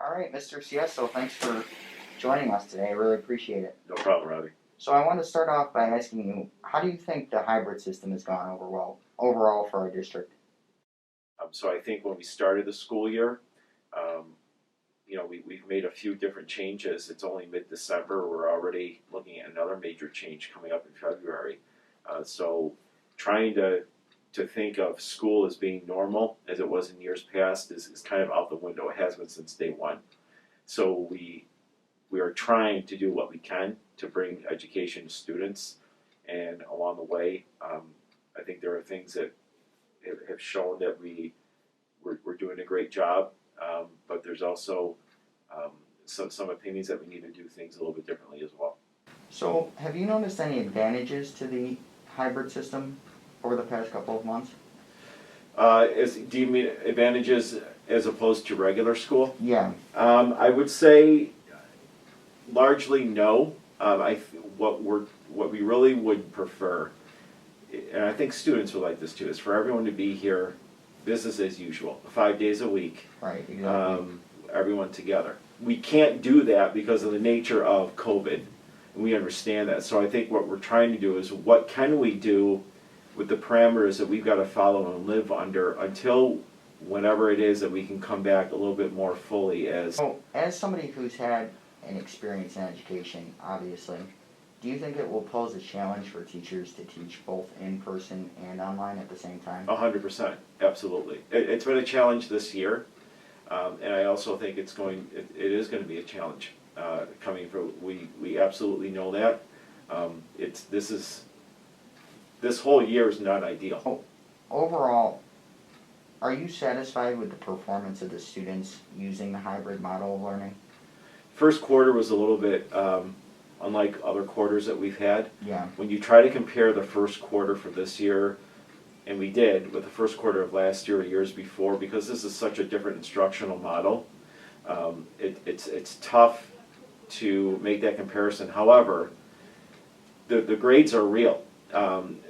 All right, Mr. Siesto, thanks for joining us today. I really appreciate it. No problem, Robbie. So I want to start off by asking you, how do you think the hybrid system has gone overall for our district? So I think when we started the school year, um, we've made a few different changes. It's only mid-December. We're already looking at another major change coming up in February. So trying to think of school as being normal as it was in years past is kind of out the window. It has been since day one. So we are trying to do what we can to bring education to students, and along the way, I think there are things that have shown that we're doing a great job, but there's also some opinions that we need to do things a little bit differently as well. So have you noticed any advantages to the hybrid system over the past couple of months? Do you mean advantages as opposed to regular school? Yeah. I would say largely no. What we really would prefer, and I think students would like this too, is for everyone to be here, business as usual, 5 days a week. Right, exactly. Everyone together. We can't do that because of the nature of COVID, and we understand that. So I think what we're trying to do is what can we do with the parameters that we've got to follow and live under until whenever it is that we can come back a little bit more fully as. So, as somebody who's had an experience in education, obviously, do you think it will pose a challenge for teachers to teach both in person and online at the same time? 100%, absolutely. It's been a challenge this year, and I also think it is going to be a challenge coming from. We absolutely know that. This whole year is not ideal. Overall, are you satisfied with the performance of the students using the hybrid model of learning? First quarter was a little bit unlike other quarters that we've had. Yeah. When you try to compare the first quarter for this year, and we did, with the first quarter of last year or years before, because this is such a different instructional model, it's tough to make that comparison. However, the grades are real.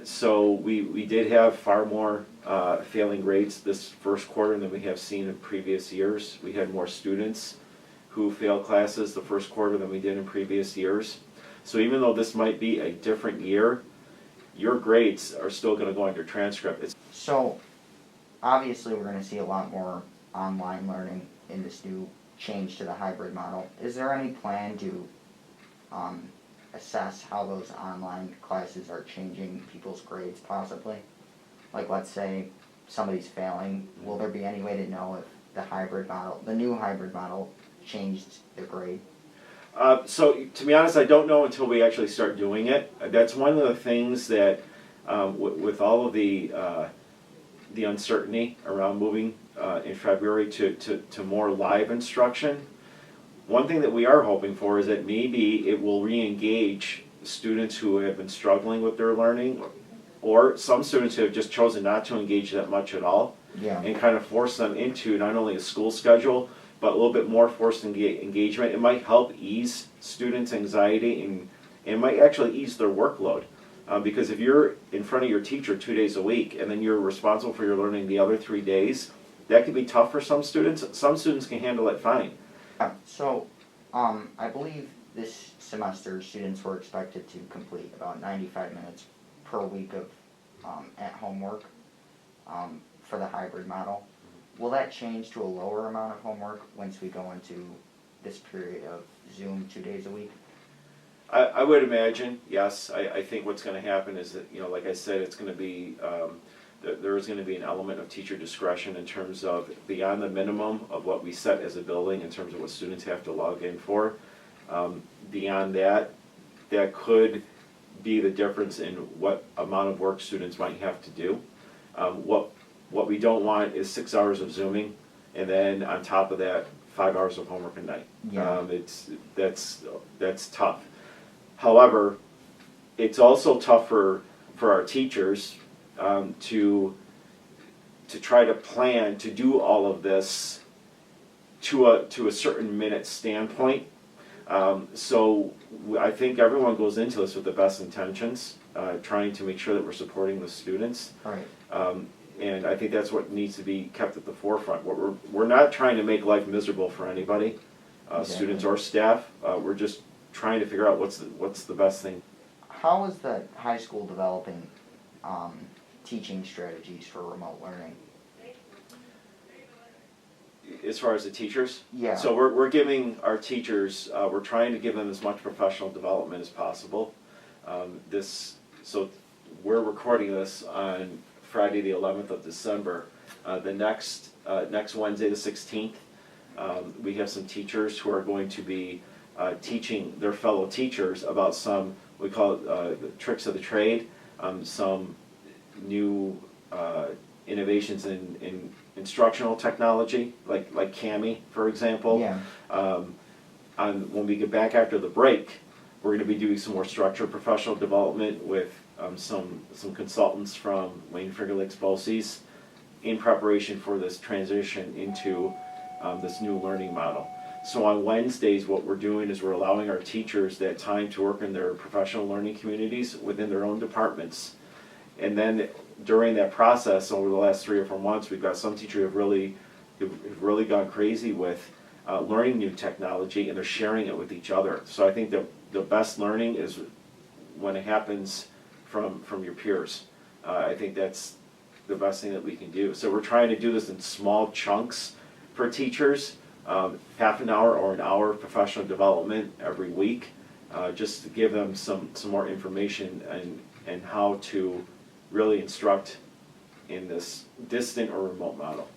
So we did have far more failing grades this first quarter than we have seen in previous years. We had more students who failed classes the first quarter than we did in previous years. So even though this might be a different year, your grades are still going to go on your transcript. So, obviously we're going to see a lot more online learning in this new change to the hybrid model. Is there any plan to assess how those online classes are changing people's grades possibly? Like, let's say somebody's failing, will there be any way to know if the new hybrid model changed their grade? So to be honest, I don't know until we actually start doing it. That's one of the things that, with all of the uncertainty around moving in February to more live instruction, one thing that we are hoping for is that maybe it will re-engage students who have been struggling with their learning, or some students who have just chosen not to engage that much at all, Yeah. and kind of force them into not only a school schedule, but a little bit more forced engagement. It might help ease students' anxiety, and it might actually ease their workload. Because if you're in front of your teacher 2 days a week, and then you're responsible for your learning the other 3 days, that can be tough for some students. Some students can handle it fine. So, I believe this semester students were expected to complete about 95 minutes per week of at-home work for the hybrid model. Will that change to a lower amount of homework once we go into this period of Zoom 2 days a week? I would imagine, yes. I think what's going to happen is that, like I said, it's going to be, there is going to be an element of teacher discretion in terms of beyond the minimum of what we set as a building in terms of what students have to log in for. Beyond that, that could be the difference in what amount of work students might have to do. What we don't want is 6 hours of Zooming, and then on top of that, 5 hours of homework a night. Yeah. That's tough. However, it's also tough for our teachers to try to plan to do all of this to a certain minute standpoint. So I think everyone goes into this with the best intentions, trying to make sure that we're supporting the students. Right. And I think that's what needs to be kept at the forefront. We're not trying to make life miserable for anybody, Exactly. students or staff. We're just trying to figure out what's the best thing. How is the high school developing teaching strategies for remote learning? As far as the teachers? Yeah. So we're giving our teachers, we're trying to give them as much professional development as possible. So we're recording this on Friday the 11th of December. The next Wednesday the 16th, we have some teachers who are going to be teaching their fellow teachers about some, we call it the tricks of the trade, some new innovations in instructional technology, like CAMI, for example. Yeah. When we get back after the break, we're going to be doing some more structured professional development with some consultants from Wayne Finger Lakes BOCES in preparation for this transition into this new learning model. So on Wednesdays, what we're doing is we're allowing our teachers that time to work in their professional learning communities within their own departments. And then during that process, over the last 3 or 4 months, we've got some teachers who've really gone crazy with learning new technology, and they're sharing it with each other. So I think that the best learning is when it happens from your peers. I think that's the best thing that we can do. So we're trying to do this in small chunks for teachers, half an hour or an hour of professional development every week, just to give them some more information and how to really instruct in this distant or remote model.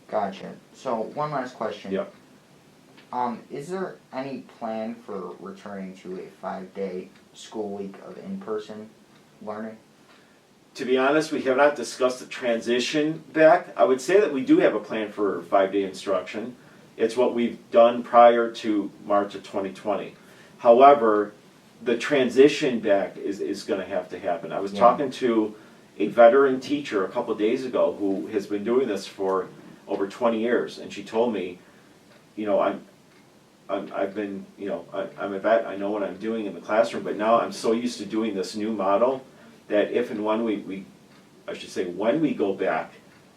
Gotcha. So one last question. Yep. Is there any plan for returning to a 5-day school week of in-person learning? To be honest, we have not discussed the transition back. I would say that we do have a plan for 5-day instruction. It's what we've done prior to March of 2020. However, the transition back is going to have to happen. I was talking to a veteran teacher a couple of days ago who has been doing this for over 20 years, and she told me, you know, I'm a vet, I know what I'm doing in the classroom, but now I'm so used to doing this new model that if and when when we go back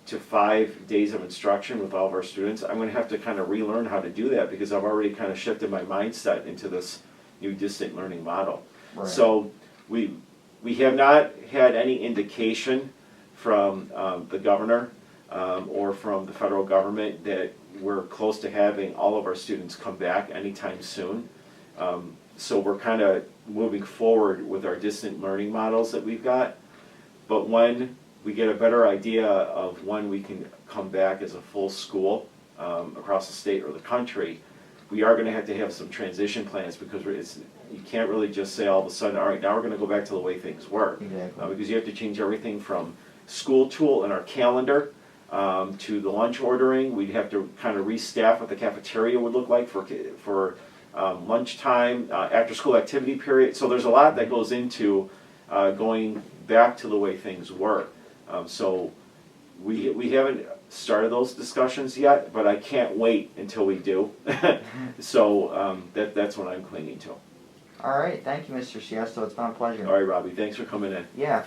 to 5 days of instruction with all of our students, I'm going to have to kind of relearn how to do that because I've already kind of shifted my mindset into this new distant learning model. Right. So we have not had any indication from the governor or from the federal government that we're close to having all of our students come back anytime soon. So we're kind of moving forward with our distant learning models that we've got. But when we get a better idea of when we can come back as a full school across the state or the country, we are going to have some transition plans because you can't really just say all of a sudden, all right, now we're going to go back to the way things were. Exactly. Because you have to change everything from school tool in our calendar to the lunch ordering. We'd have to kind of restaff what the cafeteria would look like for lunchtime, after school activity period. So there's a lot that goes into going back to the way things were. So we haven't started those discussions yet, but I can't wait until we do. So that's what I'm clinging to. All right. Thank you, Mr. Siesto. It's been a pleasure. All right, Robbie, thanks for coming in. Yeah.